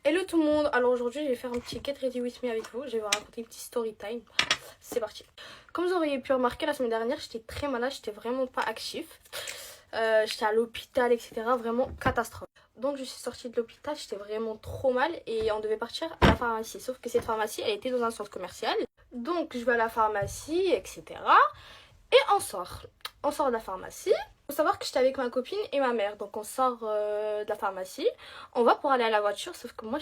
Hello tout le monde, alors aujourd'hui je vais faire un petit Get Ready With Me avec vous, je vais vous raconter une petite story time, c'est parti. Comme vous auriez pu remarquer la semaine dernière, j'étais très malade, j'étais vraiment pas actif, j'étais à l'hôpital etc, vraiment catastrophe. Donc je suis sortie de l'hôpital, j'étais vraiment trop mal et on devait partir à la pharmacie, sauf que cette pharmacie elle était dans un centre commercial. Donc je vais à la pharmacie etc et on sort de la pharmacie. Faut savoir que j'étais avec ma copine et ma mère, donc on sort de la pharmacie, on va pour aller à la voiture, sauf que moi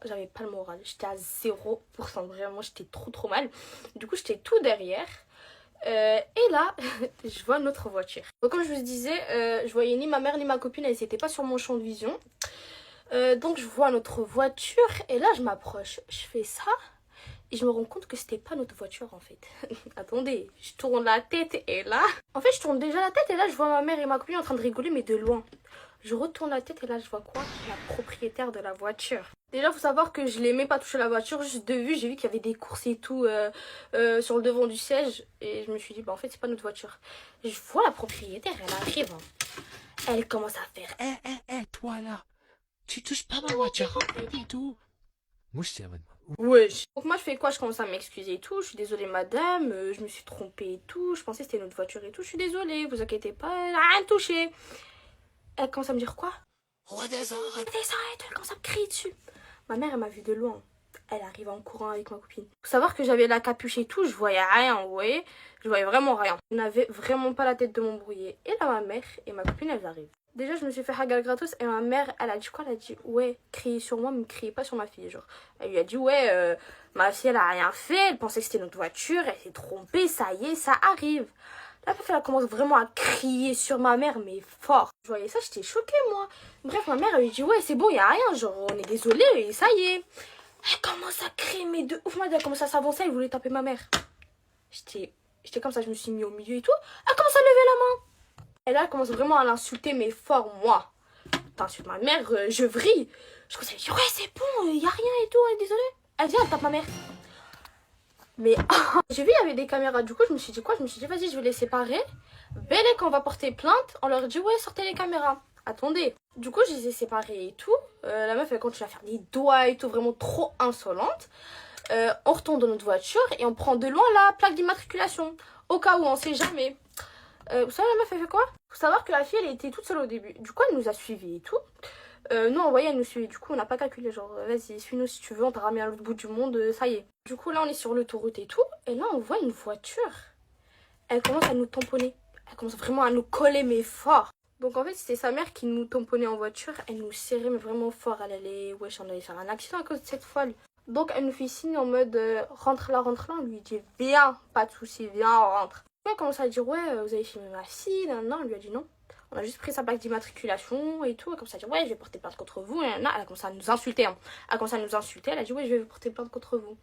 j'avais pas le moral, j'étais à 0%, vraiment j'étais trop mal, du coup j'étais tout derrière, et là je vois notre voiture. Donc comme je vous disais, je voyais ni ma mère ni ma copine, elles étaient pas sur mon champ de vision, donc je vois notre voiture et là je m'approche, je fais ça. Et je me rends compte que c'était pas notre voiture en fait. Attendez, je tourne la tête et là... En fait, je tourne déjà la tête et là, je vois ma mère et ma copine en train de rigoler, mais de loin. Je retourne la tête et là, je vois quoi? La propriétaire de la voiture. Déjà, faut savoir que je l'aimais pas toucher la voiture. Juste de vue, j'ai vu qu'il y avait des courses et tout sur le devant du siège. Et je me suis dit, bah en fait, c'est pas notre voiture. Et je vois la propriétaire, elle arrive. Hein. Elle commence à faire... Toi là, tu touches pas ma voiture, hein, et tout. Moi, je suis en mode, Wesh. Donc moi je fais quoi? Je commence à m'excuser et tout. Je suis désolée madame, je me suis trompée et tout. Je pensais que c'était notre voiture et tout. Je suis désolée, vous inquiétez pas, elle a rien touché. Elle commence à me dire quoi? redescends. Redescends et tout, elle commence à me crier dessus. Ma mère elle m'a vu de loin. Elle arrive en courant avec ma copine. Faut savoir que j'avais la capuche et tout, je voyais rien, vous voyez? Je voyais vraiment rien. Je n'avais vraiment pas la tête de m'embrouiller. Et là ma mère et ma copine elles arrivent. Déjà, je me suis fait hagal gratos et ma mère, elle a dit quoi? Elle a dit, ouais, criez sur moi, mais ne criez pas sur ma fille. Genre, elle lui a dit, ouais, ma fille, elle a rien fait, elle pensait que c'était notre voiture, elle s'est trompée, ça y est, ça arrive. La meuf, elle commence vraiment à crier sur ma mère, mais fort. Je voyais ça, j'étais choquée, moi. Bref, ma mère, elle lui dit, ouais, c'est bon, y a rien, genre, on est désolé, et ça y est. Elle commence à crier, mais de ouf, moi, elle commence à s'avancer, elle voulait taper ma mère. J'étais comme ça, je me suis mis au milieu et tout. Elle commence à lever la main. Et là, elle commence vraiment à l'insulter, mais fort, moi. T'insultes ma mère, je vrille. Je commence à lui dire, ouais, c'est bon, y a rien et tout, on est désolé. Elle vient, elle tape ma mère. Mais j'ai vu, il y avait des caméras. Du coup, je me suis dit quoi? Je me suis dit, vas-y, je vais les séparer. Belle, quand on va porter plainte, on leur dit, ouais, sortez les caméras. Attendez. Du coup, je les ai séparés et tout. La meuf, elle continue à faire des doigts et tout, vraiment trop insolente. On retourne dans notre voiture et on prend de loin la plaque d'immatriculation. Au cas où, on sait jamais. Vous savez, la meuf, elle fait quoi? Faut savoir que la fille, elle était toute seule au début. Du coup, elle nous a suivis et tout. Nous, on voyait, elle nous suivait. Du coup, on n'a pas calculé. Genre, vas-y, suis-nous si tu veux, on t'a ramené à l'autre bout du monde, ça y est. Du coup, là, on est sur l'autoroute et tout. Et là, on voit une voiture. Elle commence à nous tamponner. Elle commence vraiment à nous coller, mais fort. Donc, en fait, c'était sa mère qui nous tamponnait en voiture. Elle nous serrait, mais vraiment fort. Elle allait, wesh, on allait faire un accident à cause de cette folle. Donc, elle nous fait signe en mode, rentre là, rentre là. On lui dit, viens, pas de soucis, viens, on rentre. Elle commence à dire, ouais, vous avez filmé ma fille. Non, on lui a dit non. On a juste pris sa plaque d'immatriculation et tout. Elle commence à dire, ouais, je vais porter plainte contre vous. Et là, elle a commencé à nous insulter. Hein. Elle a commencé à nous insulter. Elle a dit, ouais, je vais vous porter plainte contre vous.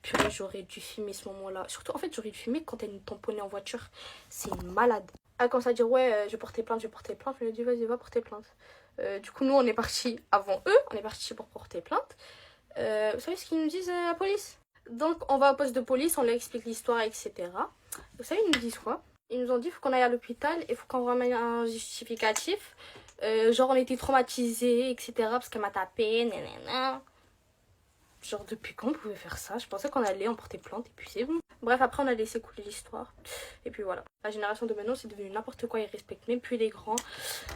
Purée, j'aurais dû filmer ce moment-là. Surtout, en fait, j'aurais dû filmer quand elle nous tamponnait en voiture. C'est une malade. Elle commence à dire, ouais, je vais porter plainte, je vais porter plainte. Je lui ai dit, vas-y, va porter plainte. Du coup, nous, on est partis avant eux. On est partis pour porter plainte. Vous savez ce qu'ils nous disent, la police? Donc, on va au poste de police, on leur explique l'histoire, etc. Vous savez, ils nous disent quoi? Ils nous ont dit, il faut qu'on aille à l'hôpital et il faut qu'on ramène un justificatif. Genre, on était traumatisés, etc. Parce qu'elle m'a tapé, nanana. Genre, depuis quand on pouvait faire ça? Je pensais qu'on allait en porter plainte et puis c'est bon. Bref, après, on a laissé couler l'histoire. Et puis voilà. La génération de maintenant, c'est devenu n'importe quoi. Ils respectent même plus les grands.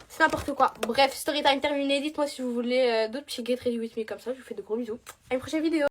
C'est n'importe quoi. Bref, story time terminé. Dites-moi si vous voulez d'autres petits get ready with me comme ça. Je vous fais de gros bisous. À une prochaine vidéo.